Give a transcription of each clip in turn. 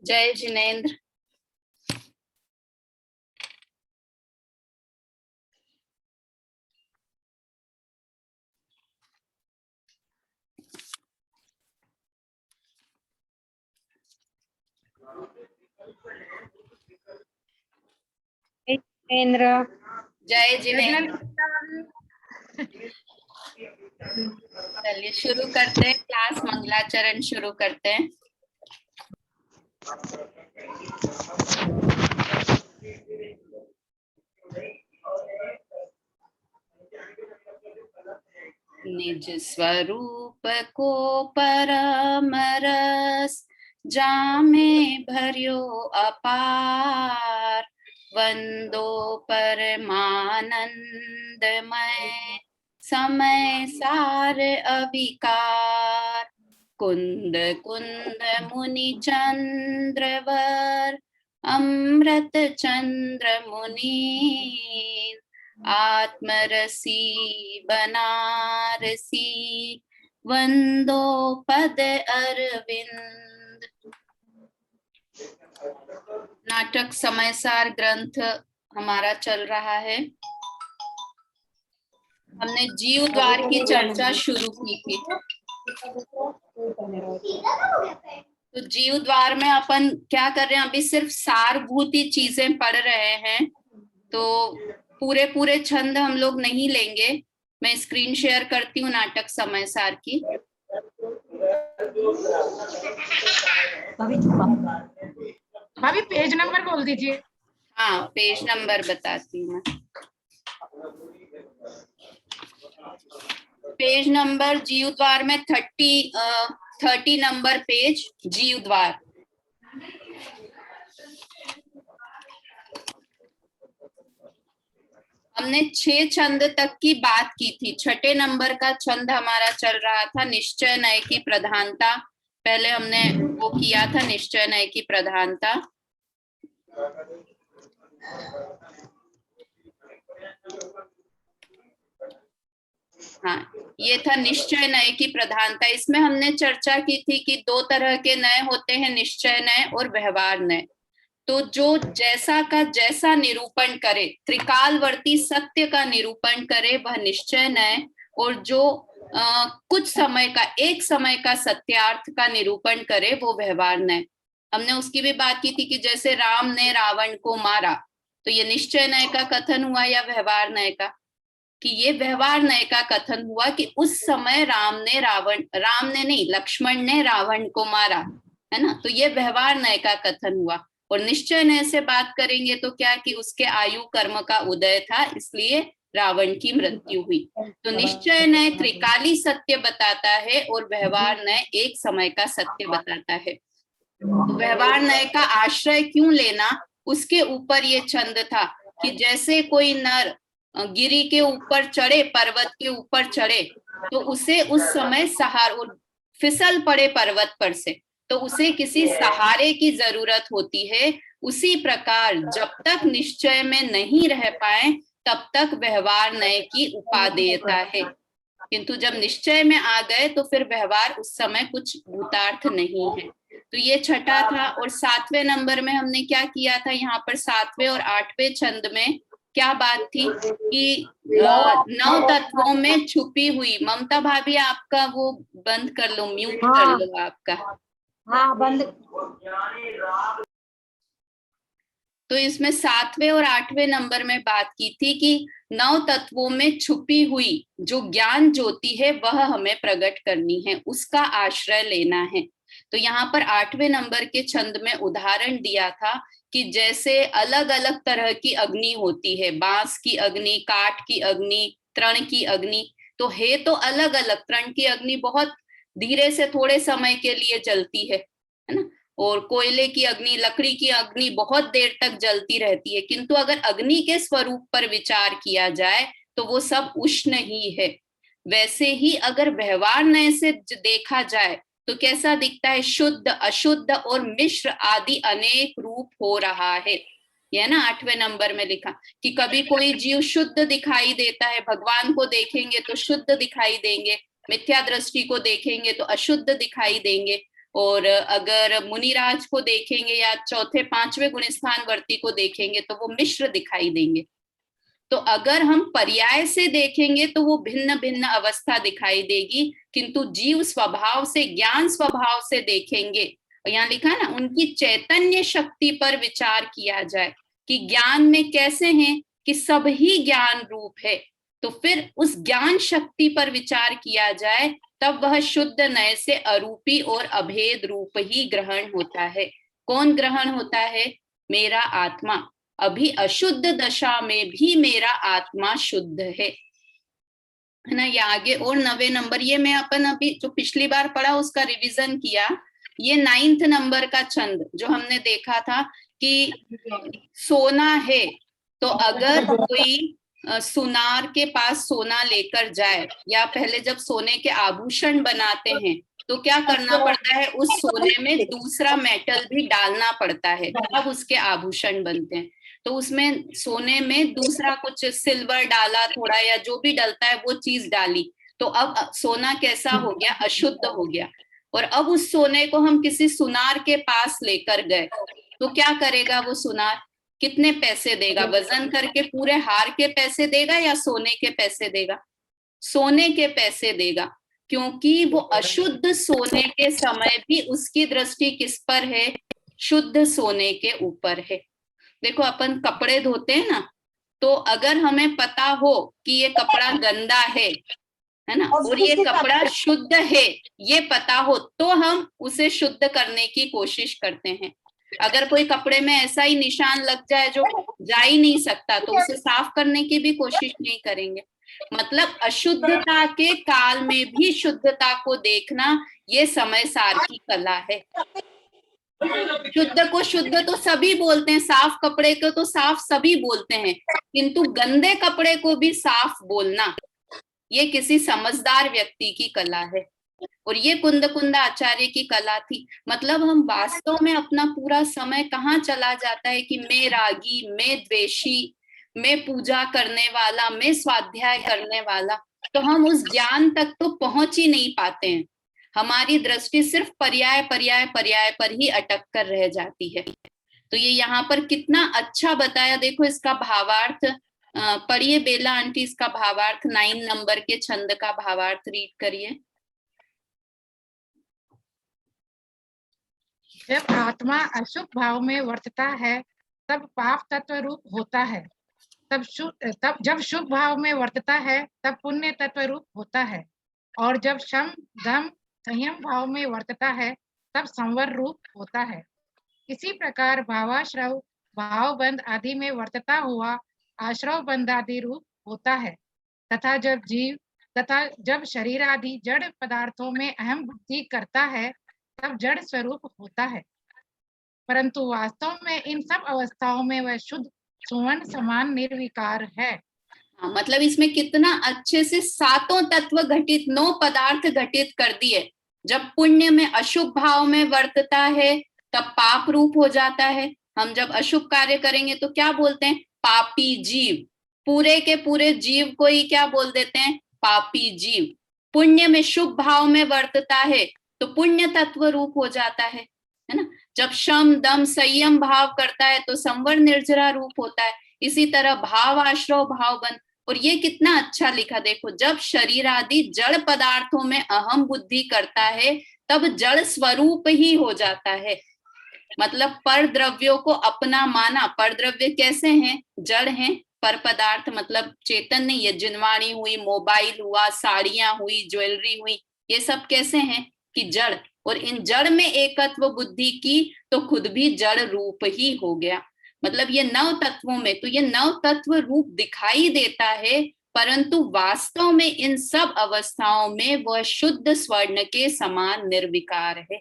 जय जिनेन्द्र। जिनेन्द्र। जय जिनेन्द्र। चलिए शुरू करते हैं क्लास, मंगलाचरण शुरू करते हैं। निज स्वरूप को परम रस जामे भर्यो अपार, वंदो परमानंदमय समय सार अविकार। कुंद कुंद मुनि चंद्रवर अमृत चंद्र मुनि, आत्मरसी बनारसी वंदो पद अरविंद। नाटक समयसार ग्रंथ हमारा चल रहा है। हमने जीव द्वार की चर्चा शुरू की थी। तो जीव द्वार में अपन क्या कर रहे हैं, अभी सिर्फ सारभूति चीजें पढ़ रहे हैं, तो पूरे पूरे छंद हम लोग नहीं लेंगे। मैं स्क्रीन शेयर करती हूँ नाटक समयसार की। भाभी पेज नंबर बोल दीजिए। हाँ, पेज नंबर बताती हूँ मैं। पेज नंबर जीव द्वार में 30 नंबर पेज जीव द्वार। हमने 6 छंद तक की बात की थी। 6ठे नंबर का छंद हमारा चल रहा था निश्चय नय की प्रधानता। पहले हमने वो किया था निश्चय नय की प्रधानता। हाँ, ये था निश्चय नय की प्रधानता। इसमें हमने चर्चा की थी कि 2 तरह के नय होते हैं, निश्चय नय और व्यवहार नय। तो जो जैसा का जैसा निरूपण करे, त्रिकालवर्ती सत्य का निरूपण करे वह निश्चय नय, और जो कुछ समय का, एक समय का सत्यार्थ का निरूपण करे वो व्यवहार नय। हमने उसकी भी बात की थी कि जैसे राम ने रावण को मारा, तो ये निश्चय नय का कथन हुआ या व्यवहार नय का? कि ये व्यवहार नय का कथन हुआ कि उस समय राम ने नहीं, लक्ष्मण ने रावण को मारा, है ना। तो ये व्यवहार नय का कथन हुआ। और निश्चय नय से बात करेंगे तो क्या कि उसके आयु कर्म का उदय था, इसलिए रावण की मृत्यु हुई। तो निश्चय नय त्रिकाली सत्य बताता है और व्यवहार नय एक समय का सत्य बताता है। तो व्यवहार नय का आश्रय क्यों लेना, उसके ऊपर ये छंद था कि जैसे कोई नर गिरी के ऊपर चढ़े, पर्वत के ऊपर चढ़े, तो उसे उस समय फिसल पड़े पर्वत पर से, तो उसे किसी सहारे की जरूरत होती है। उसी प्रकार जब तक निश्चय में नहीं रह पाए तब तक व्यवहार नय की उपादेयता है, किंतु जब निश्चय में आ गए तो फिर व्यवहार उस समय कुछ भूतार्थ नहीं है। तो ये छठा था। और 7वें नंबर में हमने क्या किया था, यहाँ पर 7वें और 8वें छंद में क्या बात थी कि 9 तत्वों में छुपी हुई। ममता भाभी आपका वो बंद कर लो, म्यूट कर लो आपका। हाँ, बंद। तो इसमें 7वें और 8वें नंबर में बात की थी कि 9 तत्वों में छुपी हुई जो ज्ञान ज्योति है वह हमें प्रकट करनी है, उसका आश्रय लेना है। तो यहाँ पर 8वें नंबर के छंद में उदाहरण दिया था कि जैसे अलग अलग तरह की अग्नि होती है, बांस की अग्नि, काठ की अग्नि, तृण की अग्नि, तो है तो अलग अलग। तृण की अग्नि बहुत धीरे से थोड़े समय के लिए जलती है ना, और कोयले की अग्नि, लकड़ी की अग्नि बहुत देर तक जलती रहती है। किंतु अगर अग्नि के स्वरूप पर विचार किया जाए तो वो सब उष्ण ही है। वैसे ही अगर व्यवहार नय से देखा जाए तो कैसा दिखता है, शुद्ध, अशुद्ध और मिश्र आदि अनेक रूप हो रहा है। यह ना 8वें नंबर में लिखा कि कभी कोई जीव शुद्ध दिखाई देता है, भगवान को देखेंगे तो शुद्ध दिखाई देंगे, मिथ्या दृष्टि को देखेंगे तो अशुद्ध दिखाई देंगे। और अगर मुनिराज को देखेंगे या चौथे पांचवें गुणस्थान वर्ती को देखेंगे तो वो मिश्र दिखाई देंगे। तो अगर हम पर्याय से देखेंगे तो वो भिन्न भिन्न अवस्था दिखाई देगी, किंतु जीव स्वभाव से, ज्ञान स्वभाव से देखेंगे, और यहाँ लिखा है ना, उनकी चैतन्य शक्ति पर विचार किया जाए कि ज्ञान में कैसे हैं कि सब ही ज्ञान रूप है, तो फिर उस ज्ञान शक्ति पर विचार किया जाए, तब वह शुद्ध नय से अरूपी और अभेद रूप ही ग्रहण होता है। कौन ग्रहण होता है? मेरा आत्मा। अभी अशुद्ध दशा में भी मेरा आत्मा शुद्ध है ना। ये आगे और 9वें नंबर, ये मैं अपन अभी जो पिछली बार पढ़ा उसका रिवीजन किया। ये 9th नंबर का छंद जो हमने देखा था कि सोना है, तो अगर कोई सुनार के पास सोना लेकर जाए, या पहले जब सोने के आभूषण बनाते हैं तो क्या करना पड़ता है, उस सोने में दूसरा मेटल भी डालना पड़ता है, तब उसके आभूषण बनते हैं। तो उसमें सोने में दूसरा कुछ सिल्वर डाला थोड़ा, या जो भी डलता है वो चीज डाली, तो अब सोना कैसा हो गया? अशुद्ध हो गया। और अब उस सोने को हम किसी सुनार के पास लेकर गए, तो क्या करेगा वो सुनार? कितने पैसे देगा? वजन करके पूरे हार के पैसे देगा या सोने के पैसे देगा? सोने के पैसे देगा, क्योंकि वो अशुद्ध सोने के समय भी उसकी दृष्टि किस पर है? शुद्ध सोने के ऊपर है। देखो अपन कपड़े धोते हैं ना, तो अगर हमें पता हो कि ये कपड़ा गंदा है ना, और ये कपड़ा शुद्ध है, ये पता हो, तो हम उसे शुद्ध करने की कोशिश करते हैं। अगर कोई कपड़े में ऐसा ही निशान लग जाए जो जा ही नहीं सकता, तो उसे साफ करने की भी कोशिश नहीं करेंगे। मतलब अशुद्धता के काल में भी शुद्धता को देखना, ये समय सार की कला है। शुद्ध को शुद्ध तो सभी बोलते हैं, साफ कपड़े को तो साफ सभी बोलते हैं, किंतु गंदे कपड़े को भी साफ बोलना, ये किसी समझदार व्यक्ति की कला है। और ये कुंद आचार्य की कला थी। मतलब हम वास्तव में अपना पूरा समय कहाँ चला जाता है कि मैं रागी, मैं द्वेषी, मैं पूजा करने वाला, मैं स्वाध्याय करने वाला, तो हम उस ज्ञान तक तो पहुंच ही नहीं पाते हैं। हमारी दृष्टि सिर्फ पर्याय पर्याय पर्याय पर ही अटक कर रह जाती है। तो ये यहाँ पर कितना अच्छा बताया, देखो इसका भावार्थ पढ़िए बेला आंटी, इसका भावार्थ 9 नंबर के छंद का भावार्थ रीड करिए। जब आत्मा अशुभ भाव में वर्तता है तब पाप तत्व रूप होता है, तब जब शुभ भाव में वर्तता है तब पुण्य तत्व रूप होता है, और जब शम दम संयम भाव में वर्तता है तब संवर रूप होता है। इसी प्रकार भावाश्रव भाव बंध आदि में वर्तता हुआ आश्रव बंध आदि रूप होता है, तथा जब शरीर आदि जड़ पदार्थों में अहम बुद्धि करता है तब जड़ स्वरूप होता है। परंतु वास्तव में इन सब अवस्थाओं में वह शुद्ध सुवर्ण समान निर्विकार है। मतलब इसमें कितना अच्छे से सातों तत्व घटित, 9 पदार्थ घटित कर दिए। जब पुण्य में अशुभ भाव में वर्तता है तब पाप रूप हो जाता है। हम जब अशुभ कार्य करेंगे तो क्या बोलते हैं? पापी जीव। पूरे के पूरे जीव को ही क्या बोल देते हैं? पापी जीव। पुण्य में शुभ भाव में वर्तता है तो पुण्य तत्व रूप हो जाता है ना। जब शम दम संयम भाव करता है तो संवर निर्जरा रूप होता है। इसी तरह भाव आश्रव भाव बंध। और ये कितना अच्छा लिखा, देखो जब शरीर आदि जड़ पदार्थों में अहम बुद्धि करता है तब जड़ स्वरूप ही हो जाता है। मतलब पर द्रव्यों को अपना माना। पर द्रव्य कैसे हैं? जड़ हैं। पर पदार्थ मतलब चेतन नहीं है। जिनवाणी हुई, मोबाइल हुआ, साड़ियां हुई, ज्वेलरी हुई, ये सब कैसे हैं? कि जड़। और इन जड़ में एकत्व बुद्धि की तो खुद भी जड़ रूप ही हो गया। मतलब ये 9 तत्वों में तो ये 9 तत्व रूप दिखाई देता है, परंतु वास्तव में इन सब अवस्थाओं में वह शुद्ध स्वर्ण के समान निर्विकार है।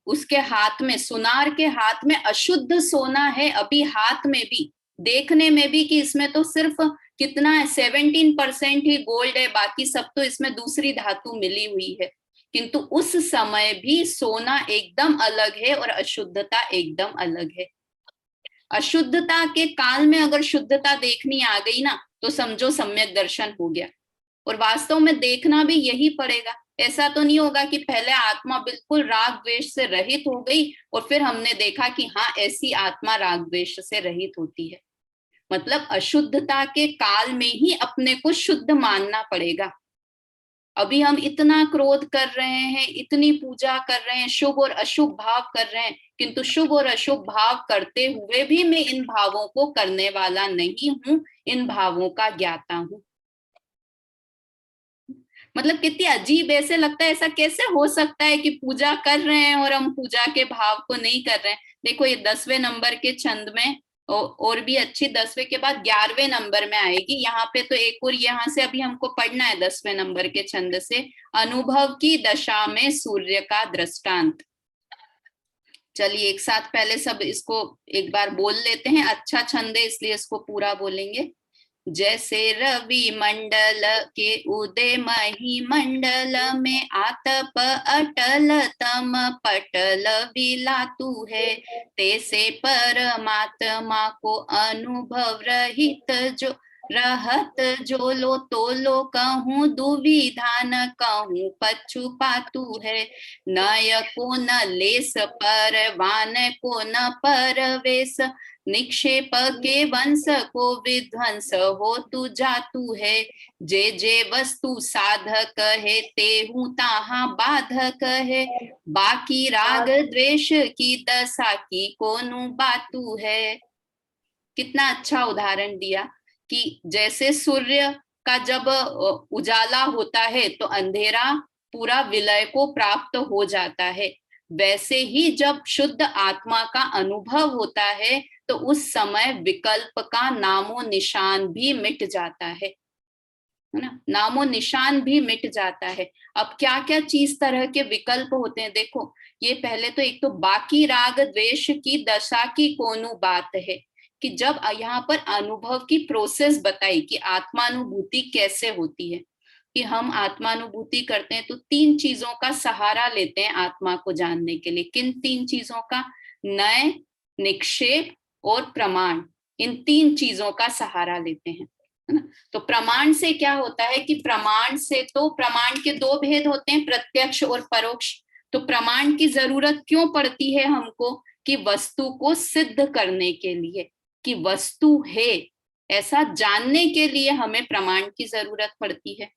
उसके हाथ में, सुनार के हाथ में अशुद्ध सोना है अभी हाथ में भी, देखने में भी कि इसमें तो सिर्फ कितना है 17% ही गोल्ड है, बाकी सब तो इसमें दूसरी धातु मिली हुई है। किंतु उस समय भी सोना एकदम अलग है और अशुद्धता एकदम अलग है। अशुद्धता के काल में अगर शुद्धता देखनी आ गई ना तो समझो सम्यक दर्शन हो गया। और वास्तव में देखना भी यही पड़ेगा। ऐसा तो नहीं होगा कि पहले आत्मा बिल्कुल राग द्वेष से रहित हो गई और फिर हमने देखा कि हाँ ऐसी आत्मा राग द्वेष से रहित होती है। मतलब अशुद्धता के काल में ही अपने को शुद्ध मानना पड़ेगा। अभी हम इतना क्रोध कर रहे हैं, इतनी पूजा कर रहे हैं, शुभ और अशुभ भाव कर रहे हैं, किंतु शुभ और अशुभ भाव करते हुए भी मैं इन भावों को करने वाला नहीं हूं, इन भावों का ज्ञाता हूं। मतलब कितनी अजीब, ऐसे लगता है ऐसा कैसे हो सकता है कि पूजा कर रहे हैं और हम पूजा के भाव को नहीं कर रहे हैं। देखो ये 10वें नंबर के छंद में और भी अच्छी 10वें के बाद 11वें नंबर में आएगी। यहाँ पे तो एक और यहाँ से अभी हमको पढ़ना है 10वें नंबर के छंद से, अनुभव की दशा में सूर्य का दृष्टांत। चलिए एक साथ पहले सब इसको एक बार बोल लेते हैं। अच्छा छंद है इसलिए इसको पूरा बोलेंगे। जैसे रवि मंडल के उदय मही मंडल में आतप अटल तम पटल विलातु है, तैसे परमात्मा को अनुभव रहित जो रहत जो लो तो लो कहूँ दुविधा न कहूँ पछुपातु है, नय को न लेस परवान को न परवेश, निक्षेप के वंश को विध्वंस हो तू जातु है, जे जे वस्तु साधक है तेहू ताहा बाधक है, बाकी राग द्वेष की दशा की कोनु बातु है। कितना अच्छा उदाहरण दिया कि जैसे सूर्य का जब उजाला होता है तो अंधेरा पूरा विलय को प्राप्त हो जाता है, वैसे ही जब शुद्ध आत्मा का अनुभव होता है तो उस समय विकल्प का नामो निशान भी मिट जाता है ना, नामो निशान भी मिट जाता है। अब क्या क्या चीज तरह के विकल्प होते हैं देखो, ये पहले तो एक तो बाकी राग द्वेष की दशा की कोनु बात है कि जब यहाँ पर अनुभव की प्रोसेस बताई कि आत्मानुभूति कैसे होती है, कि हम आत्मानुभूति करते हैं तो 3 चीजों का सहारा लेते हैं आत्मा को जानने के लिए। किन 3 चीजों का? नय, निक्षेप और प्रमाण। इन 3 चीजों का सहारा लेते हैं, है ना। तो प्रमाण से क्या होता है कि प्रमाण से तो प्रमाण के 2 भेद होते हैं, प्रत्यक्ष और परोक्ष। तो प्रमाण की जरूरत क्यों पड़ती है हमको? कि वस्तु को सिद्ध करने के लिए कि वस्तु है ऐसा जानने के लिए हमें प्रमाण की जरूरत पड़ती है।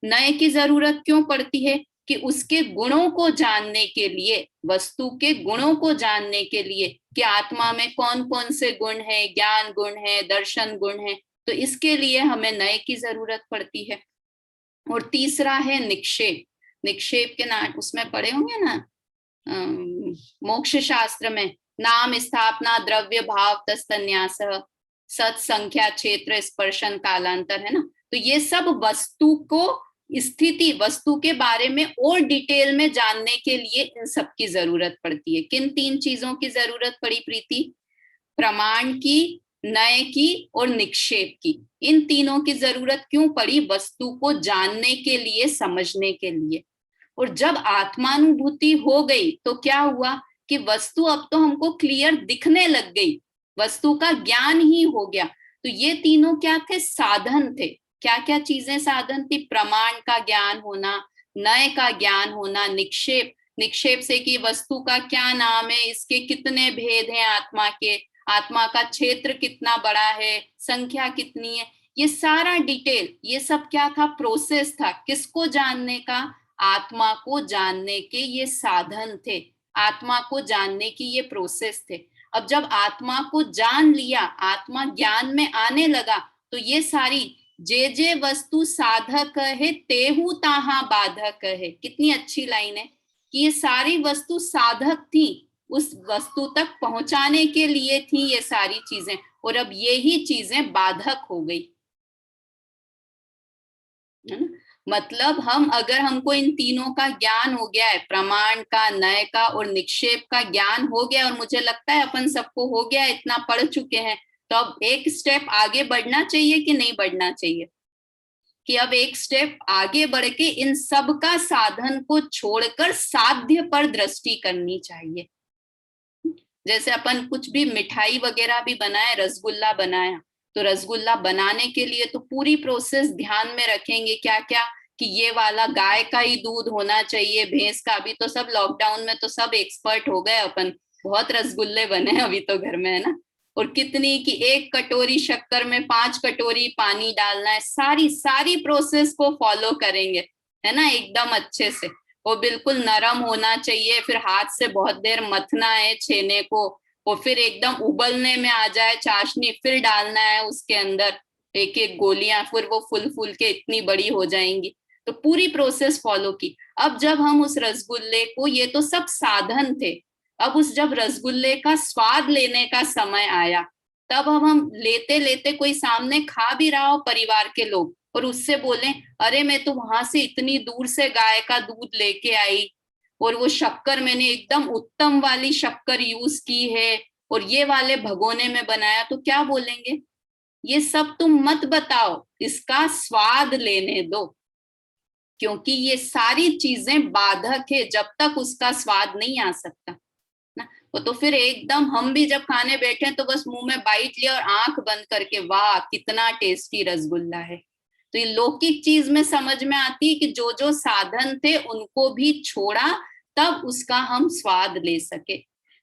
नय की जरूरत क्यों पड़ती है? कि उसके गुणों को जानने के लिए, वस्तु के गुणों को जानने के लिए कि आत्मा में कौन कौन से गुण है, ज्ञान गुण है, दर्शन गुण है, तो इसके लिए हमें नय की जरूरत पड़ती है। और तीसरा है निक्षेप। निक्षेप के नाम उसमें पढ़े होंगे ना मोक्ष शास्त्र में, नाम स्थापना द्रव्य भाव तस्तन्यास सत संख्या क्षेत्र स्पर्शन कालांतर, है ना। तो ये सब वस्तु को स्थिति, वस्तु के बारे में और डिटेल में जानने के लिए इन सब की जरूरत पड़ती है। किन 3 चीजों की जरूरत पड़ी प्रीति? प्रमाण की, नय की और निक्षेप की। इन तीनों की जरूरत क्यों पड़ी? वस्तु को जानने के लिए, समझने के लिए। और जब आत्मानुभूति हो गई तो क्या हुआ कि वस्तु अब तो हमको क्लियर दिखने लग गई, वस्तु का ज्ञान ही हो गया। तो ये तीनों क्या थे? साधन थे। क्या क्या चीजें साधन थी? प्रमाण का ज्ञान होना, नय का ज्ञान होना, निक्षेप, निक्षेप से कि वस्तु का क्या नाम है, इसके कितने भेद हैं आत्मा के, आत्मा का क्षेत्र कितना बड़ा है, संख्या कितनी है, ये सारा डिटेल, ये सब क्या था? प्रोसेस था। किसको जानने का? आत्मा को जानने के ये साधन थे, आत्मा को जानने की ये प्रोसेस थे। अब जब आत्मा को जान लिया, आत्मा ज्ञान में आने लगा, तो ये सारी जे जे वस्तु साधक है तेहू ताहा बाधक है। कितनी अच्छी लाइन है कि ये सारी वस्तु साधक थी, उस वस्तु तक पहुंचाने के लिए थी ये सारी चीजें, और अब ये ही चीजें बाधक हो गई, है ना। मतलब हम अगर हमको इन तीनों का ज्ञान हो गया है, प्रमाण का, नय का और निक्षेप का ज्ञान हो गया, और मुझे लगता है अपन सबको हो गया, इतना पढ़ चुके हैं, तो अब एक स्टेप आगे बढ़ना चाहिए कि नहीं बढ़ना चाहिए? कि अब एक स्टेप आगे बढ़ के इन सब का साधन को छोड़कर साध्य पर दृष्टि करनी चाहिए। जैसे अपन कुछ भी मिठाई वगैरह भी बनाए, रसगुल्ला बनाया, तो रसगुल्ला बनाने के लिए तो पूरी प्रोसेस ध्यान में रखेंगे, क्या क्या, कि ये वाला गाय का ही दूध होना चाहिए, भैंस का। अभी तो सब लॉकडाउन में तो सब एक्सपर्ट हो गए अपन, बहुत रसगुल्ले बने अभी तो घर में, है ना। और कितनी कि 1 कटोरी शक्कर में 5 कटोरी पानी डालना है, सारी सारी प्रोसेस को फॉलो करेंगे, है ना, एकदम अच्छे से। वो बिल्कुल नरम होना चाहिए, फिर हाथ से बहुत देर मथना है छेने को, और फिर एकदम उबलने में आ जाए चाशनी, फिर डालना है उसके अंदर एक एक गोलियां, फिर वो फूल फूल के इतनी बड़ी हो जाएंगी। तो पूरी प्रोसेस फॉलो की। अब जब हम उस रसगुल्ले को, ये तो सब साधन थे, अब उस जब रसगुल्ले का स्वाद लेने का समय आया, तब हम लेते लेते कोई सामने खा भी रहा हो परिवार के लोग, और उससे बोले अरे मैं तो वहां से इतनी दूर से गाय का दूध लेके आई, और वो शक्कर मैंने एकदम उत्तम वाली शक्कर यूज की है, और ये वाले भगोने में बनाया, तो क्या बोलेंगे, ये सब तुम मत बताओ, इसका स्वाद लेने दो, क्योंकि ये सारी चीजें बाधक है, जब तक उसका स्वाद नहीं आ सकता ना। वो तो फिर एकदम हम भी जब खाने बैठे तो बस मुंह में बाइट लिया और आंख बंद करके, वाह कितना टेस्टी रसगुल्ला है। तो ये लौकिक चीज में समझ में आती है कि जो जो साधन थे उनको भी छोड़ा, तब उसका हम स्वाद ले सके।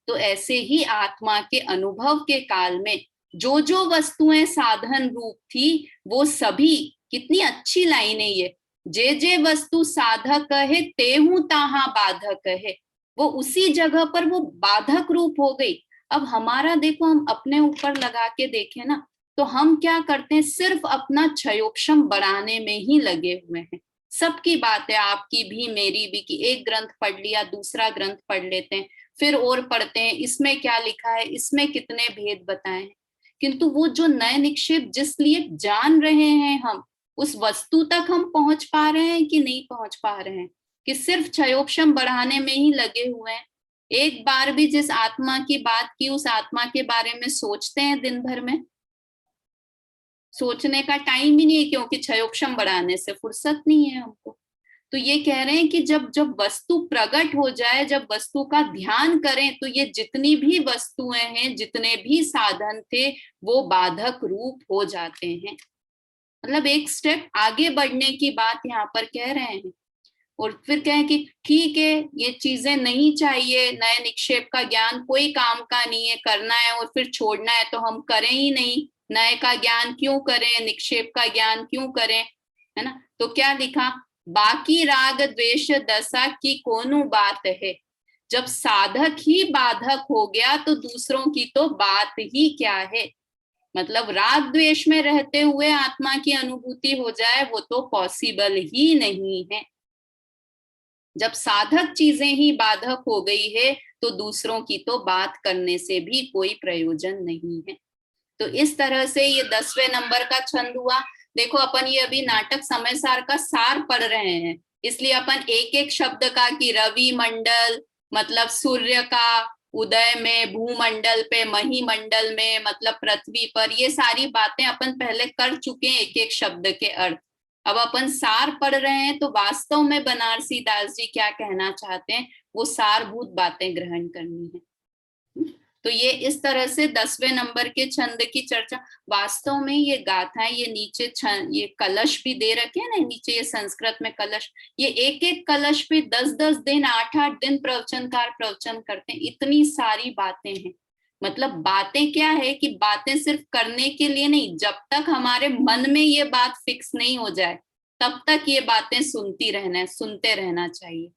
तो ऐसे ही आत्मा के अनुभव के काल में जो जो वस्तुएं साधन रूप थी, वो सभी, कितनी अच्छी लाइन है ये, जे जे वस्तु साधक है तेहू ताहा बाधक है, वो उसी जगह पर वो बाधक रूप हो गई। अब हमारा देखो, हम अपने ऊपर लगा के देखें ना, तो हम क्या करते हैं, सिर्फ अपना क्षयोक्षम बढ़ाने में ही लगे हुए हैं। सबकी बात है, आपकी भी मेरी भी, कि एक ग्रंथ पढ़ लिया दूसरा ग्रंथ पढ़ लेते हैं, फिर और पढ़ते हैं इसमें क्या लिखा है, इसमें कितने भेद बताए हैं। किंतु वो जो नए निक्षेप जिस लिए जान रहे हैं हम, उस वस्तु तक हम पहुंच पा रहे हैं कि नहीं पहुंच पा रहे हैं, कि सिर्फ क्षयोक्षम बढ़ाने में ही लगे हुए हैं। एक बार भी जिस आत्मा की बात की, उस आत्मा के बारे में सोचते हैं दिन भर में? सोचने का टाइम ही नहीं है, क्योंकि क्षयोक्षम बढ़ाने से फुर्सत नहीं है हमको। तो ये कह रहे हैं कि जब जब वस्तु प्रकट हो जाए, जब वस्तु का ध्यान करें, तो ये जितनी भी वस्तुएं हैं, जितने भी साधन थे, वो बाधक रूप हो जाते हैं। मतलब एक स्टेप आगे बढ़ने की बात यहाँ पर कह रहे हैं। और फिर कहें कि ठीक है, ये चीजें नहीं चाहिए, नए निक्षेप का ज्ञान कोई काम का नहीं है, करना है और फिर छोड़ना है तो हम करें ही नहीं, नए का ज्ञान क्यों करें, निक्षेप का ज्ञान क्यों करें, है ना। तो क्या लिखा, बाकी राग द्वेष दशा की कोनु बात है, जब साधक ही बाधक हो गया तो दूसरों की तो बात ही क्या है। मतलब राग द्वेष में रहते हुए आत्मा की अनुभूति हो जाए, वो तो पॉसिबल ही नहीं है। जब साधक चीजें ही बाधक हो गई है, तो दूसरों की तो बात करने से भी कोई प्रयोजन नहीं है। तो इस तरह से ये 10वें नंबर का छंद हुआ। देखो अपन ये अभी नाटक समय सार का सार पढ़ रहे हैं, इसलिए अपन एक एक शब्द का, कि रवि मंडल मतलब सूर्य का उदय में, भूमंडल पे, महीमंडल में मतलब पृथ्वी पर, ये सारी बातें अपन पहले कर चुके हैं, एक एक शब्द के अर्थ। अब अपन सार पढ़ रहे हैं, तो वास्तव में बनारसी दास जी क्या कहना चाहते हैं, वो सारभूत बातें ग्रहण करनी है। तो ये इस तरह से 10वें नंबर के छंद की चर्चा। वास्तव में ये गाथाएं, ये नीचे ये कलश भी दे रखे हैं ना, नीचे ये संस्कृत में कलश, ये एक एक कलश पे 10-10 दिन 8-8 दिन प्रवचनकार प्रवचन करते हैं, इतनी सारी बातें हैं। मतलब बातें क्या है, कि बातें सिर्फ करने के लिए नहीं, जब तक हमारे मन में ये बात फिक्स नहीं हो जाए, तब तक ये बातें सुनते रहना चाहिए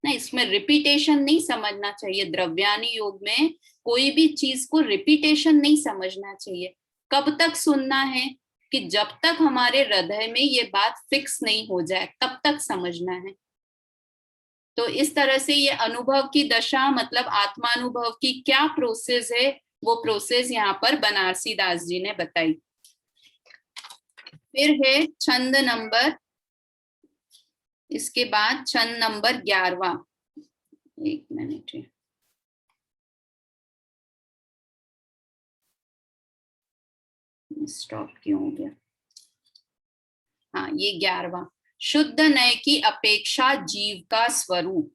ना। इसमें रिपीटेशन नहीं समझना चाहिए। द्रव्यानी योग में कोई भी चीज को रिपीटेशन नहीं समझना चाहिए। कब तक सुनना है, कि जब तक हमारे हृदय में ये बात फिक्स नहीं हो जाए, तब तक समझना है। तो इस तरह से ये अनुभव की दशा, मतलब आत्मानुभव की क्या प्रोसेस है, वो प्रोसेस यहाँ पर बनारसी दास जी ने बताई। फिर है छंद नंबर, इसके बाद छंद नंबर 11वां। एक मिनट है, स्टॉप क्यों हो गया। हाँ, ये 11वां, शुद्ध नय की अपेक्षा जीव का स्वरूप।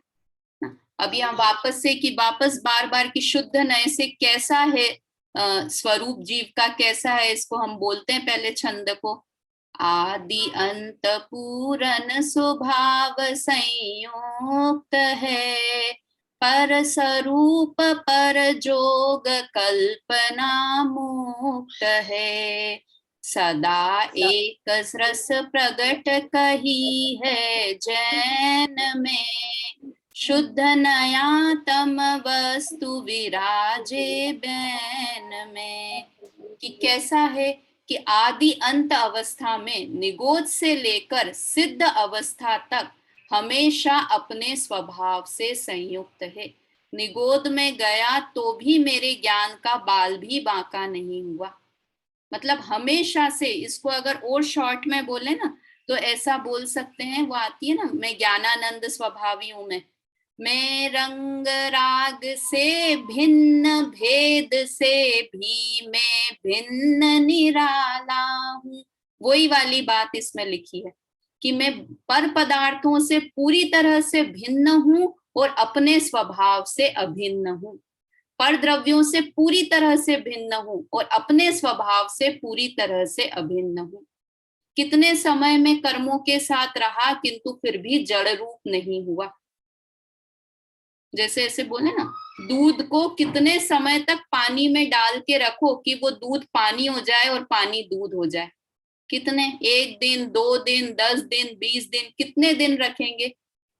अब यहाँ वापस से, कि वापस बार बार, कि शुद्ध नय से कैसा है स्वरूप जीव का कैसा है, इसको हम बोलते हैं पहले छंद को। आदि अंत पूरन स्वभाव संयुक्त है, पर स्वरूप पर जोग कल्पना मुक्त है। सदा एक रस प्रगट कही है जैन में, शुद्ध नयातम वस्तु विराजे बैन में। कि कैसा है कि आदि अंत अवस्था में निगोद से लेकर सिद्ध अवस्था तक हमेशा अपने स्वभाव से संयुक्त है। निगोद में गया तो भी मेरे ज्ञान का बाल भी बांका नहीं हुआ। मतलब हमेशा से, इसको अगर और शॉर्ट में बोले ना तो ऐसा बोल सकते हैं, वो आती है ना, मैं ज्ञानानंद स्वभावी हूं, मैं रंग राग से भिन्न भेद से भी मैं भिन्न निराला हूँ। वही वाली बात इसमें लिखी है कि मैं पर पदार्थों से पूरी तरह से भिन्न हूँ और अपने स्वभाव से अभिन्न हूँ। पर द्रव्यों से पूरी तरह से भिन्न हूँ और अपने स्वभाव से पूरी तरह से अभिन्न हूँ। कितने समय में कर्मों के साथ रहा किंतु फिर भी जड़ रूप नहीं हुआ। जैसे ऐसे बोले ना, दूध को कितने समय तक पानी में डाल के रखो कि वो दूध पानी हो जाए और पानी दूध हो जाए। कितने, 1 दिन, 2 दिन, 10 दिन, 20 दिन, कितने दिन रखेंगे।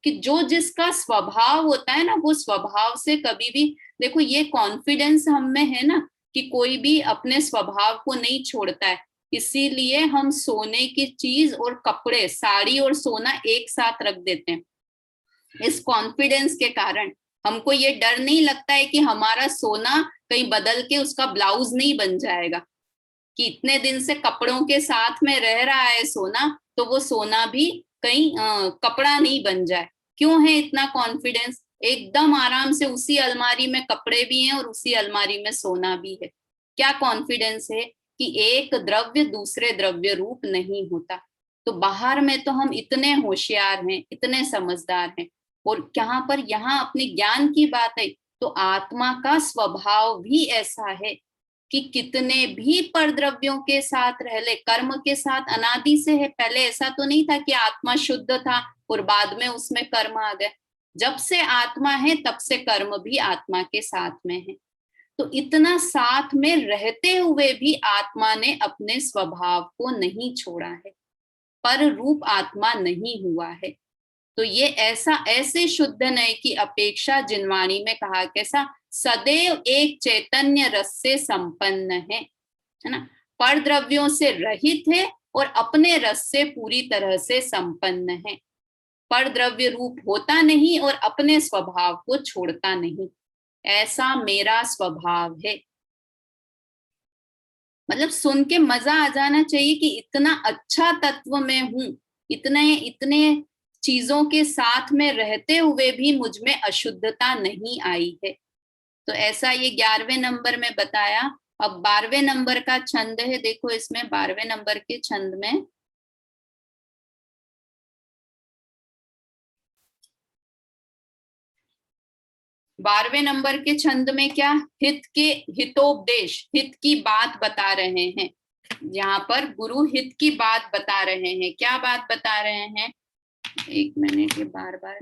कि जो जिसका स्वभाव होता है ना, वो स्वभाव से कभी भी, देखो ये कॉन्फिडेंस हम में है ना कि कोई भी अपने स्वभाव को नहीं छोड़ता है। इसीलिए हम सोने की चीज और कपड़े, साड़ी और सोना एक साथ रख देते हैं। इस कॉन्फिडेंस के कारण हमको ये डर नहीं लगता है कि हमारा सोना कहीं बदल के उसका ब्लाउज नहीं बन जाएगा। कि इतने दिन से कपड़ों के साथ में रह रहा है सोना, तो वो सोना भी कहीं कपड़ा नहीं बन जाए। क्यों है इतना कॉन्फिडेंस? एकदम आराम से उसी अलमारी में कपड़े भी हैं और उसी अलमारी में सोना भी है। क्या कॉन्फिडेंस है कि एक द्रव्य दूसरे द्रव्य रूप नहीं होता। तो बाहर में तो हम इतने होशियार हैं, इतने समझदार हैं, और यहाँ पर यहाँ अपने ज्ञान की बात है तो आत्मा का स्वभाव भी ऐसा है कि कितने भी परद्रव्यों के साथ रह ले, कर्म के साथ अनादि से है। पहले ऐसा तो नहीं था कि आत्मा शुद्ध था और बाद में उसमें कर्म आ गए। जब से आत्मा है तब से कर्म भी आत्मा के साथ में है। तो इतना साथ में रहते हुए भी आत्मा ने अपने स्वभाव को नहीं छोड़ा है, पर रूप आत्मा नहीं हुआ है। तो ये ऐसे शुद्ध नय की अपेक्षा जिनवाणी में कहा कैसा, सदैव एक चैतन्य रस से संपन्न है ना, पर द्रव्यों से रहित है और अपने रस से पूरी तरह से संपन्न है। पर द्रव्य रूप होता नहीं और अपने स्वभाव को छोड़ता नहीं। ऐसा मेरा स्वभाव है। मतलब सुन के मजा आ जाना चाहिए कि इतना अच्छा तत्व में हूं, इतने इतने चीजों के साथ में रहते हुए भी मुझ में अशुद्धता नहीं आई है। तो ऐसा ये 11वें नंबर में बताया। अब 12वें नंबर का छंद है, देखो इसमें 12वें नंबर के छंद में बारहवें नंबर के छंद में क्या, हित के हितोपदेश, हित की बात बता रहे हैं। यहाँ पर गुरु हित की बात बता रहे हैं। क्या बात बता रहे हैं, 1 मिनट, ये बार बार,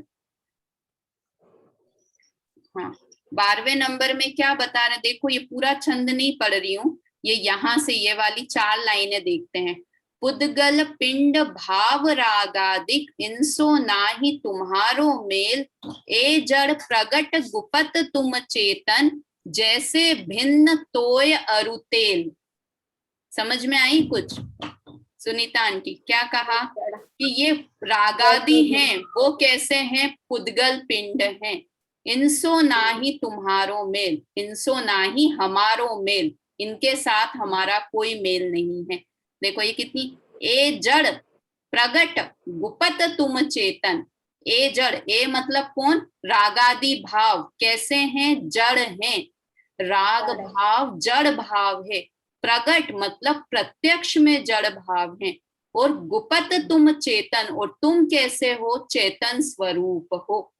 हाँ 12वें नंबर में क्या बता रहे हैं, देखो ये पूरा छंद नहीं पढ़ रही हूँ, ये यहाँ से ये वाली 4 लाइनें देखते हैं। पुद्गल पिंड भाव रागादिक इनसो नाही तुम्हारो मेल, ए जड़ प्रगट गुपत तुम चेतन, जैसे भिन्न तोय अरुतेल। समझ में आई कुछ सुनीता आंटी? क्या कहा कि ये रागादि हैं, वो कैसे हैं, पुद्गल पिंड हैं। इनसो नाही तुम्हारो मेल, इनसो नाही हमारो मेल, इनके साथ हमारा कोई मेल नहीं है। देखो ये कितनी, ए जड़ प्रगट गुपत तुम चेतन। ए जड़, ए मतलब कौन, रागादि भाव कैसे हैं, जड़ हैं। राग भाव जड़ भाव है। प्रगट मतलब प्रत्यक्ष में जड़ भाव है। और गुपत तुम चेतन, और तुम कैसे हो, चेतन स्वरूप हो,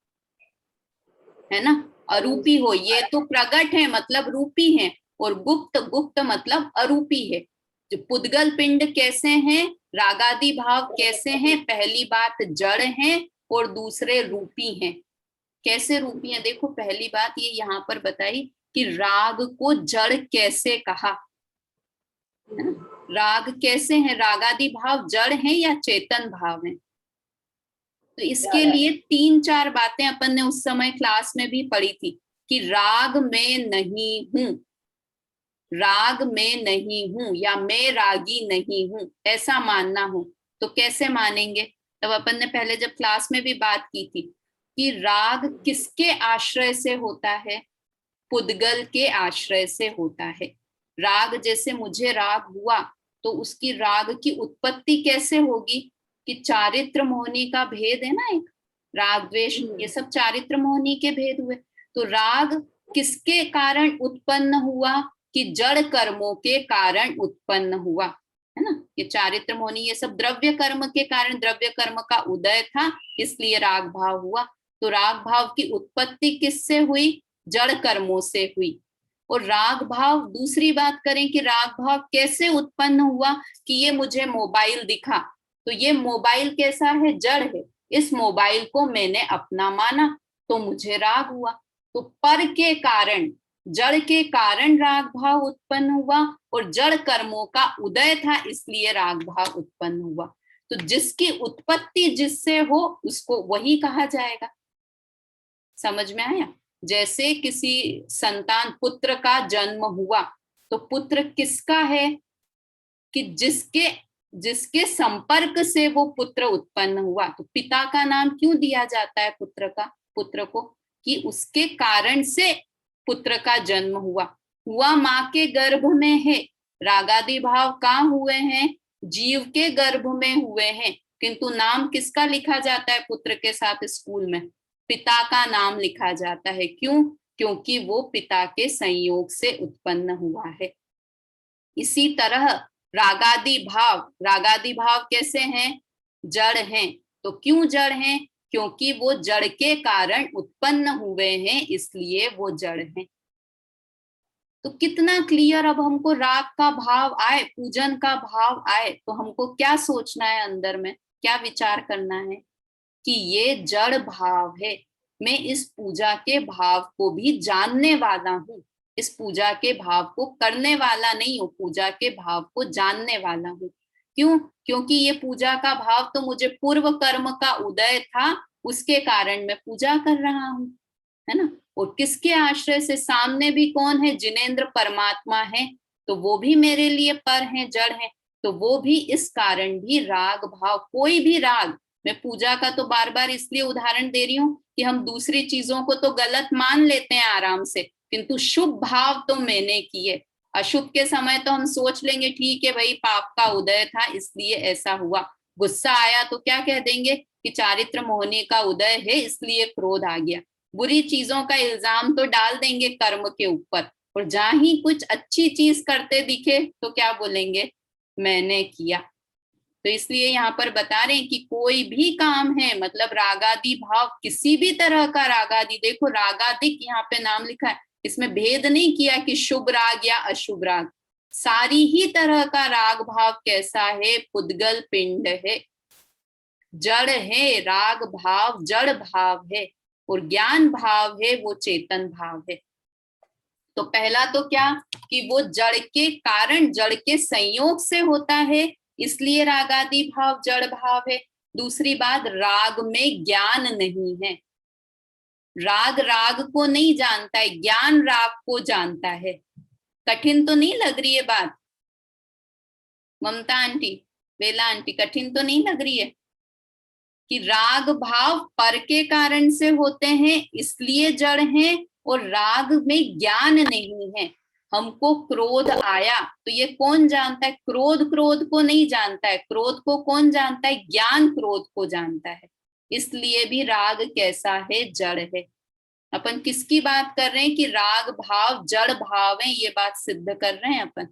है ना, अरूपी हो। ये तो प्रगट है मतलब रूपी है, और गुप्त, गुप्त मतलब अरूपी है। जो पुद्गल पिंड कैसे हैं, रागादि भाव कैसे हैं, पहली बात जड़ हैं और दूसरे रूपी हैं। कैसे रूपी हैं, देखो पहली बात ये यहाँ पर बताई कि राग को जड़ कैसे कहा, है ना? राग कैसे हैं, रागादि भाव जड़ हैं या चेतन भाव हैं? तो इसके लिए 3-4 बातें अपन ने उस समय क्लास में भी पढ़ी थी कि राग में नहीं हूं, राग में नहीं हूं या मैं रागी नहीं हूं, ऐसा मानना हो तो कैसे मानेंगे? तब अपन ने पहले जब क्लास में भी बात की थी कि राग किसके आश्रय से होता है, पुद्गल के आश्रय से होता है। राग जैसे मुझे राग हुआ तो उसकी राग की उत्पत्ति कैसे होगी कि चारित्र मोहनी का भेद है ना, एक राग द्वेष, ये सब चारित्र मोहनी के भेद हुए। तो राग किसके कारण उत्पन्न हुआ कि जड़ कर्मों के कारण उत्पन्न हुआ, है ना? ये चारित्र मोहनी ये सब द्रव्य कर्म के कारण, द्रव्य कर्म का उदय था इसलिए राग भाव हुआ। तो राग भाव की उत्पत्ति किससे हुई, जड़ कर्मों से हुई। और राग भाव, दूसरी बात करें कि राग भाव कैसे उत्पन्न हुआ कि ये मुझे मोबाइल दिखा तो ये मोबाइल कैसा है, जड़ है, इस मोबाइल को मैंने अपना माना तो मुझे राग हुआ। तो पर के कारण, जड़ के कारण राग भाव उत्पन्न हुआ और जड़ कर्मों का उदय था इसलिए राग भाव उत्पन्न हुआ। तो जिसकी उत्पत्ति जिससे हो उसको वही कहा जाएगा। समझ में आया? जैसे किसी संतान, पुत्र का जन्म हुआ तो पुत्र किसका है कि जिसके संपर्क से वो पुत्र उत्पन्न हुआ। तो पिता का नाम क्यों दिया जाता है पुत्र को कि उसके कारण से पुत्र का जन्म हुआ माँ के गर्भ में है। रागादि भाव कहाँ हुए हैं, जीव के गर्भ में हुए हैं, किंतु नाम किसका लिखा जाता है पुत्र के साथ स्कूल में, पिता का नाम लिखा जाता है। क्यों? क्योंकि वो पिता के संयोग से उत्पन्न हुआ है। इसी तरह रागादि भाव कैसे हैं, जड़ हैं। तो क्यों जड़ हैं, क्योंकि वो जड़ के कारण उत्पन्न हुए हैं इसलिए वो जड़ हैं। तो कितना क्लियर, अब हमको राग का भाव आए, पूजन का भाव आए तो हमको क्या सोचना है, अंदर में क्या विचार करना है कि ये जड़ भाव है, मैं इस पूजा के भाव को भी जानने वाला हूँ, इस पूजा के भाव को करने वाला नहीं हूँ, पूजा के भाव को जानने वाला हूँ। क्यों? क्योंकि ये पूजा का भाव तो मुझे पूर्व कर्म का उदय था उसके कारण मैं पूजा कर रहा हूँ, है ना? और किसके आश्रय से, सामने भी कौन है, जिनेंद्र परमात्मा है, तो वो भी मेरे लिए पर है, जड़ है। तो वो भी इस कारण भी राग भाव, कोई भी राग, मैं पूजा का तो बार बार इसलिए उदाहरण दे रही हूँ कि हम दूसरी चीजों को तो गलत मान लेते हैं आराम से, किंतु शुभ भाव तो मैंने किए। अशुभ के समय तो हम सोच लेंगे ठीक है भाई पाप का उदय था इसलिए ऐसा हुआ, गुस्सा आया तो क्या कह देंगे कि चारित्र मोहनी का उदय है इसलिए क्रोध आ गया, बुरी चीजों का इल्जाम तो डाल देंगे कर्म के ऊपर। और जहां ही कुछ अच्छी चीज करते दिखे तो क्या बोलेंगे, मैंने किया। तो इसलिए यहाँ पर बता रहे हैं कि कोई भी काम है, मतलब रागादि भाव, किसी भी तरह का रागादि, देखो रागादिक यहाँ पे नाम लिखा है, इसमें भेद नहीं किया कि शुभ राग या अशुभ राग, सारी ही तरह का राग भाव कैसा है, पुद्गल पिंड है, जड़ है, राग भाव जड़ भाव है और ज्ञान भाव है वो चेतन भाव है। तो पहला तो क्या कि वो जड़ के कारण, जड़ के संयोग से होता है इसलिए रागादि भाव जड़ भाव है। दूसरी बात, राग में ज्ञान नहीं है, राग को नहीं जानता है, ज्ञान राग को जानता है। कठिन तो नहीं लग रही है बात ममता आंटी, बेला आंटी, कठिन तो नहीं लग रही है कि राग भाव पर के कारण से होते हैं इसलिए जड़ हैं और राग में ज्ञान नहीं है। हमको क्रोध आया तो ये कौन जानता है, क्रोध को नहीं जानता है, क्रोध को कौन जानता है, ज्ञान क्रोध को जानता है। इसलिए भी राग कैसा है, जड़ है। अपन किसकी बात कर रहे हैं कि राग भाव जड़ भाव है, ये बात सिद्ध कर रहे हैं अपन,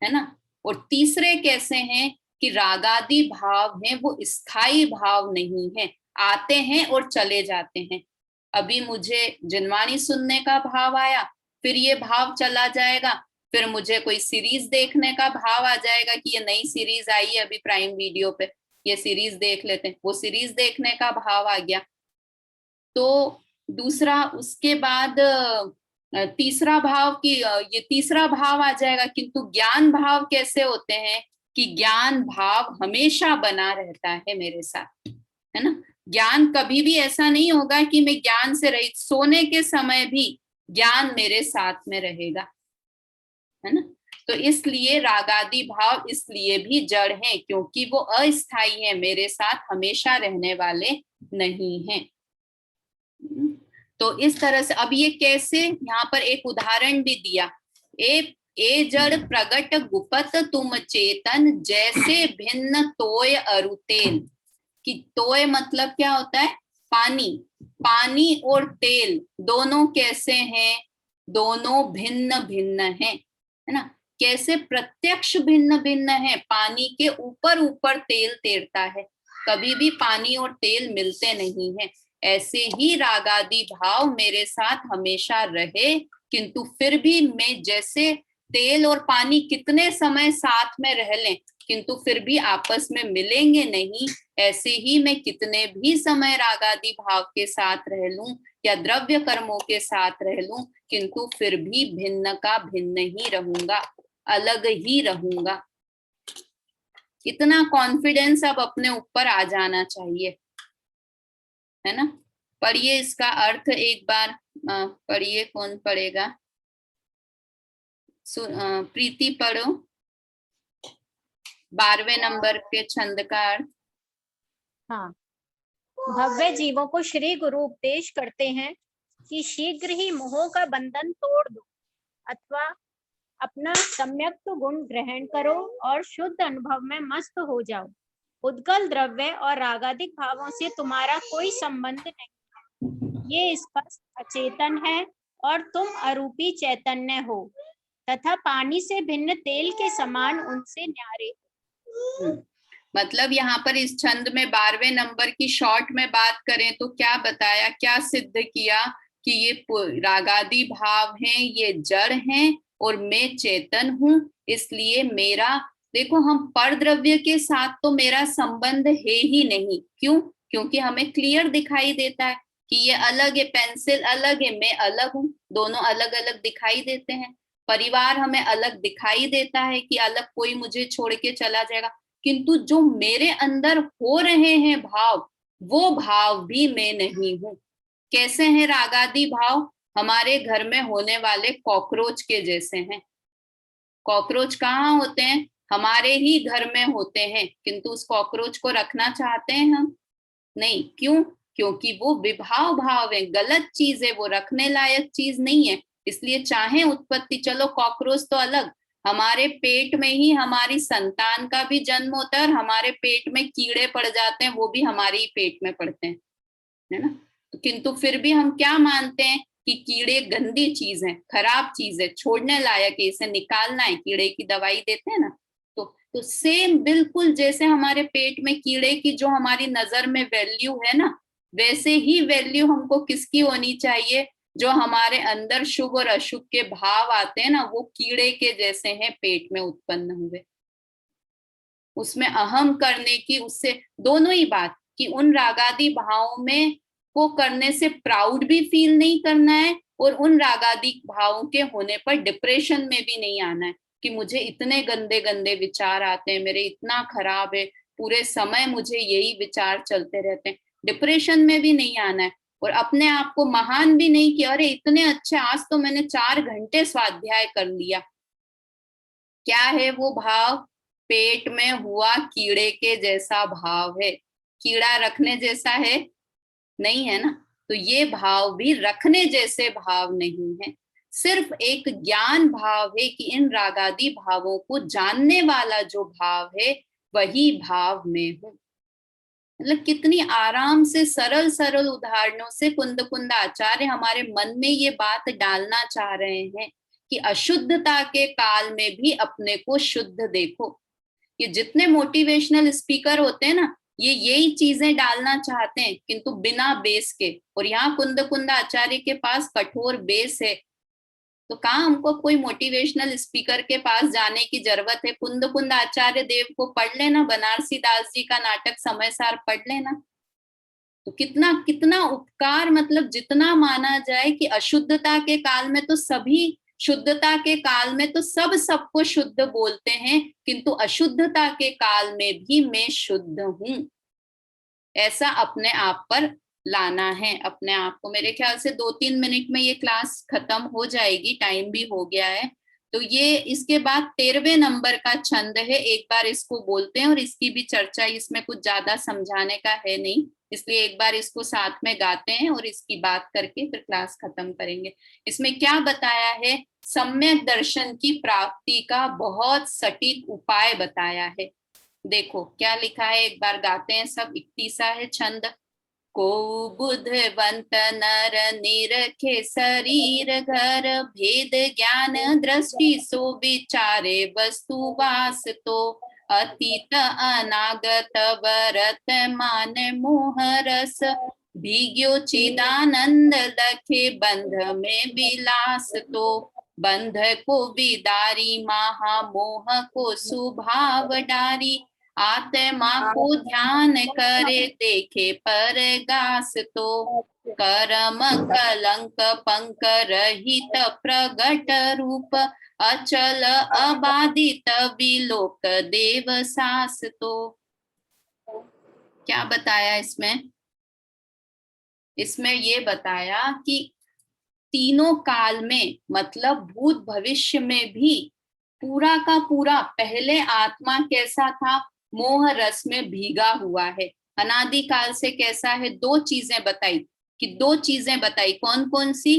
है ना? और तीसरे कैसे हैं कि रागादि भाव हैं वो स्थायी भाव नहीं है, आते हैं और चले जाते हैं। अभी मुझे जिनवाणी सुनने का भाव आया, फिर ये भाव चला जाएगा, फिर मुझे कोई सीरीज देखने का भाव आ जाएगा कि ये नई सीरीज आई है अभी प्राइम वीडियो पे, ये सीरीज देख लेते हैं, वो सीरीज देखने का भाव आ गया। तो दूसरा, उसके बाद तीसरा भाव की ये तीसरा भाव आ जाएगा। किंतु ज्ञान भाव कैसे होते हैं कि ज्ञान भाव हमेशा बना रहता है मेरे साथ, है ना। ज्ञान कभी भी ऐसा नहीं होगा कि मैं ज्ञान से रहित, सोने के समय भी ज्ञान मेरे साथ में रहेगा, है ना। तो इसलिए रागादि भाव इसलिए भी जड़ हैं क्योंकि वो अस्थायी है, मेरे साथ हमेशा रहने वाले नहीं हैं। तो इस तरह से अब ये कैसे, यहाँ पर एक उदाहरण भी दिया, ए जड़ प्रगट गुपत तुम चेतन जैसे भिन्न तोय अरुतेल। कि तोय मतलब क्या होता है, पानी, पानी और तेल दोनों कैसे हैं, दोनों भिन्न भिन्न हैं, है ना। कैसे प्रत्यक्ष भिन्न भिन्न है, पानी के ऊपर ऊपर तेल तैरता है, कभी भी पानी और तेल मिलते नहीं है। ऐसे ही रागादि भाव मेरे साथ हमेशा रहे, किंतु फिर भी मैं जैसे तेल और पानी कितने समय साथ में रह लें किंतु फिर भी आपस में मिलेंगे नहीं, ऐसे ही मैं कितने भी समय रागादि भाव के साथ रह लूं या द्रव्य कर्मों के साथ रह लूं, किंतु फिर भी भिन्न का भिन्न ही रहूंगा, अलग ही रहूंगा। इतना कॉन्फिडेंस अब अपने ऊपर आ जाना चाहिए, है ना। पढ़िए इसका अर्थ एक बार, पढ़िए, कौन पढ़ेगा, प्रीति पढ़ो 12वें नंबर के छंद का अर्थ। हाँ, भव्य जीवों को श्री गुरु उपदेश करते हैं कि शीघ्र ही मोह का बंधन तोड़ दो अथवा अपना सम्यक गुण ग्रहण करो और शुद्ध अनुभव में मस्त हो जाओ। उद्गल द्रव्य और रागादिक भावों से तुम्हारा कोई संबंध नहीं, ये स्पष्ट अचेतन है और तुम अरूपी चैतन्य हो तथा पानी से भिन्न तेल के समान उनसे न्यारे। मतलब यहाँ पर इस छंद में 12वें नंबर की शॉर्ट में बात करें तो क्या बताया, क्या सिद्ध किया कि ये रागादि भाव हैं, ये जड़ हैं और मैं चेतन हूं, इसलिए मेरा, देखो हम पर द्रव्य के साथ तो मेरा संबंध है ही नहीं। क्यों? क्योंकि हमें क्लियर दिखाई देता है कि ये अलग है, पेंसिल अलग है, मैं अलग हूं, दोनों अलग अलग दिखाई देते हैं। परिवार हमें अलग दिखाई देता है कि अलग कोई मुझे छोड़ के चला जाएगा, किंतु जो मेरे अंदर हो रहे हैं भाव, वो भाव भी मैं नहीं हूं। कैसे हैं रागादि भाव? हमारे घर में होने वाले कॉकरोच के जैसे हैं। कॉकरोच कहाँ होते हैं? हमारे ही घर में होते हैं, किंतु उस कॉकरोच को रखना चाहते हैं हम? नहीं। क्यों? क्योंकि वो विभाव भाव है, गलत चीज है, वो रखने लायक चीज नहीं है। इसलिए चाहे उत्पत्ति, चलो कॉकरोच तो अलग, हमारे पेट में ही हमारी संतान का भी जन्म होता है और हमारे पेट में कीड़े पड़ जाते हैं, वो भी हमारे ही पेट में पड़ते हैं, है ना। किंतु फिर भी हम क्या मानते हैं कि कीड़े गंदी चीज है, खराब चीज है, छोड़ने लायक है, इसे निकालना है, कीड़े की दवाई देते हैं ना। तो सेम बिल्कुल जैसे हमारे पेट में कीड़े की जो हमारी नजर में वैल्यू है ना, वैसे ही वैल्यू हमको किसकी होनी चाहिए, जो हमारे अंदर शुभ और अशुभ के भाव आते हैं ना, वो कीड़े के जैसे हैं, पेट में उत्पन्न हुए। उसमें अहम करने की, उससे दोनों ही बात कि उन रागादि भावों में को करने से प्राउड भी फील नहीं करना है और उन रागादि भावों के होने पर डिप्रेशन में भी नहीं आना है कि मुझे इतने गंदे गंदे विचार आते हैं, मेरे इतना खराब है, पूरे समय मुझे यही विचार चलते रहते हैं, डिप्रेशन में भी नहीं आना है। और अपने आप को महान भी नहीं कि अरे इतने अच्छे, आज तो मैंने 4 घंटे स्वाध्याय कर लिया। क्या है वो भाव? पेट में हुआ कीड़े के जैसा भाव है। कीड़ा रखने जैसा है नहीं, है ना। तो ये भाव भी रखने जैसे भाव नहीं है, सिर्फ एक ज्ञान भाव है कि इन रागादि भावों को जानने वाला जो भाव है वही भाव में हूं। मतलब कितनी आराम से सरल सरल उदाहरणों से कुंद कुंद आचार्य हमारे मन में ये बात डालना चाह रहे हैं कि अशुद्धता के काल में भी अपने को शुद्ध देखो। ये जितने मोटिवेशनल स्पीकर होते हैं ना, ये यही चीजें डालना चाहते हैं, किंतु बिना बेस के। और यहाँ कुंद कुंद आचार्य के पास कठोर बेस है, तो कहाँ हमको कोई मोटिवेशनल स्पीकर के पास जाने की जरूरत है? कुंद कुंद आचार्य देव को पढ़ लेना, बनारसी दास जी का नाटक समय सार पढ़ लेना। तो कितना कितना उपकार, मतलब जितना माना जाए कि अशुद्धता के काल में तो सभी, शुद्धता के काल में तो सब सबको शुद्ध बोलते हैं, किंतु अशुद्धता के काल में भी मैं शुद्ध हूं, ऐसा अपने आप पर लाना है अपने आप को। मेरे ख्याल से 2-3 मिनट में ये क्लास खत्म हो जाएगी, टाइम भी हो गया है। तो ये इसके बाद 13वें नंबर का छंद है, एक बार इसको बोलते हैं और इसकी भी चर्चा, इसमें कुछ ज्यादा समझाने का है नहीं, इसलिए एक बार इसको साथ में गाते हैं और इसकी बात करके फिर क्लास खत्म करेंगे। इसमें क्या बताया है? सम्यक दर्शन की प्राप्ति का बहुत सटीक उपाय बताया है। देखो क्या लिखा है, एक बार गाते हैं सब। 31 है छंद। को बुद्धवंत नर निरखे शरीर घर, भेद ज्ञान दृष्टि सो विचारे वस्तु वास तो, अतीत अनागत वरत मान मोह रस, भीग्यो चिदानंद लखे बंध में विलास तो, बंध को विदारी महामोह को सुभाव डारी, आत्मा को ध्यान करे देखे परगास तो, कर्म कलंक पंक रहित प्रगट रूप, अचल अबाधित विलोक देव सास तो। क्या बताया इसमें? इसमें ये बताया कि तीनों काल में, मतलब भूत भविष्य में भी पूरा का पूरा पहले आत्मा कैसा था? मोह रस में भीगा हुआ है। अनादि काल से कैसा है? दो चीजें बताई, कि दो चीजें बताई, कौन कौन सी?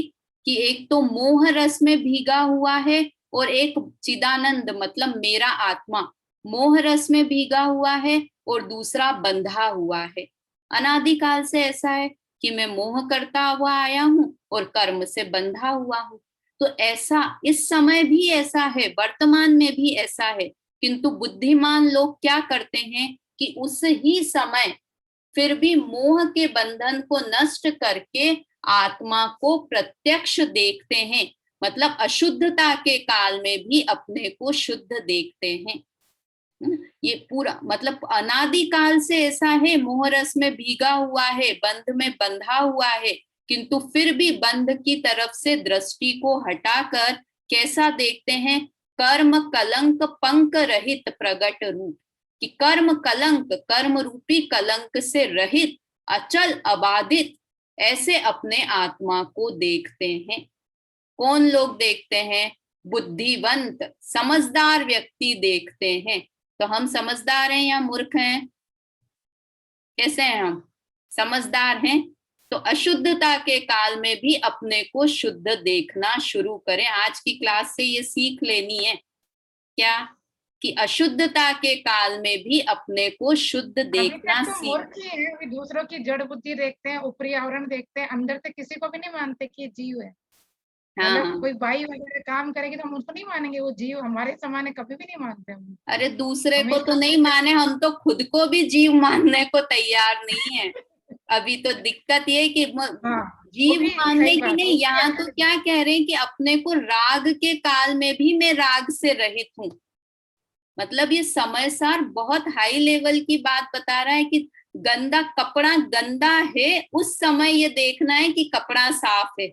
कि एक तो मोह रस में भीगा हुआ है, और एक चिदानंद मतलब मेरा आत्मा मोह रस में भीगा हुआ है, और दूसरा बंधा हुआ है। अनादि काल से ऐसा है कि मैं मोह करता हुआ आया हूं और कर्म से बंधा हुआ हूं। तो ऐसा इस समय भी ऐसा है, वर्तमान में भी ऐसा है, किंतु बुद्धिमान लोग क्या करते हैं कि उस ही समय फिर भी मोह के बंधन को नष्ट करके आत्मा को प्रत्यक्ष देखते हैं, मतलब अशुद्धता के काल में भी अपने को शुद्ध देखते हैं। ये पूरा मतलब अनादि काल से ऐसा है, मोह रस में भीगा हुआ है, बंध में बंधा हुआ है, किंतु फिर भी बंध की तरफ से दृष्टि को हटाकर कैसा देखते हैं? कर्म कलंक पंक रहित प्रगट रूप, कि कर्म कलंक, कर्म रूपी कलंक से रहित, अचल अबाधित, ऐसे अपने आत्मा को देखते हैं। कौन लोग देखते हैं? बुद्धिवंत समझदार व्यक्ति देखते हैं। तो हम समझदार हैं या मूर्ख हैं? कैसे हैं हम? समझदार हैं। तो अशुद्धता के काल में भी अपने को शुद्ध देखना शुरू करें। आज की क्लास से ये सीख लेनी है क्या, कि अशुद्धता के काल में भी अपने को शुद्ध देखना तो मूर्ख ही है, दूसरों की जड़ बुद्धि देखते हैं, ऊपरी आवरण देखते हैं, अंदर से किसी को भी नहीं मानते कि ये जीव है। हाँ, मतलब कोई बाई वगैरह काम करेगी तो हम उसको नहीं मानेंगे, वो जीव हमारे समान है, कभी भी नहीं मानते हम। अरे दूसरे को तो नहीं माने, हम तो खुद को भी जीव मानने को तैयार नहीं है। अभी तो दिक्कत ये कि जीव मानने की नहीं, यहाँ तो क्या कह रहे हैं कि अपने को राग के काल में भी मैं राग से रहित हूँ। मतलब ये समय सार बहुत हाई लेवल की बात बता रहा है कि गंदा कपड़ा गंदा है, उस समय ये देखना है कि कपड़ा साफ है।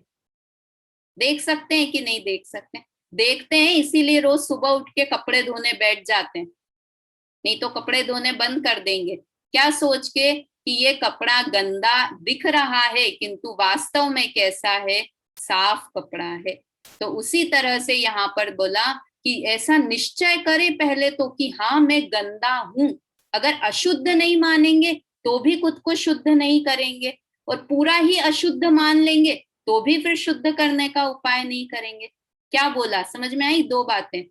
देख सकते हैं कि नहीं देख सकते? देखते हैं, इसीलिए रोज सुबह उठ के कपड़े धोने बैठ जाते हैं, नहीं तो कपड़े धोने बंद कर देंगे क्या सोच के कि ये कपड़ा गंदा दिख रहा है, किंतु वास्तव में कैसा है? साफ कपड़ा है। तो उसी तरह से यहाँ पर बोला कि ऐसा निश्चय करे पहले तो कि हाँ मैं गंदा हूं। अगर अशुद्ध नहीं मानेंगे तो भी खुद को शुद्ध नहीं करेंगे, और पूरा ही अशुद्ध मान लेंगे तो भी फिर शुद्ध करने का उपाय नहीं करेंगे। क्या बोला, समझ में आई? दो बातें।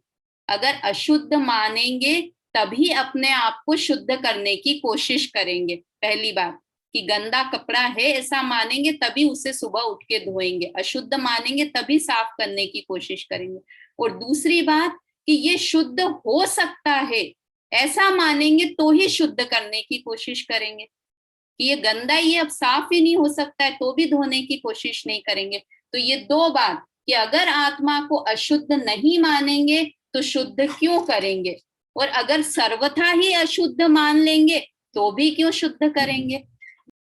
अगर अशुद्ध मानेंगे तभी अपने आप को शुद्ध करने की कोशिश करेंगे, पहली बात, कि गंदा कपड़ा है ऐसा मानेंगे तभी उसे सुबह उठ के धोएंगे, अशुद्ध मानेंगे तभी साफ करने की कोशिश करेंगे। और दूसरी बात कि ये शुद्ध हो सकता है ऐसा मानेंगे तो ही शुद्ध करने की कोशिश करेंगे, कि ये गंदा ही अब साफ ही नहीं हो सकता है तो भी धोने की कोशिश नहीं करेंगे। तो ये दो बात, कि अगर आत्मा को अशुद्ध नहीं मानेंगे तो शुद्ध क्यों करेंगे, और अगर सर्वथा ही अशुद्ध मान लेंगे तो भी क्यों शुद्ध करेंगे।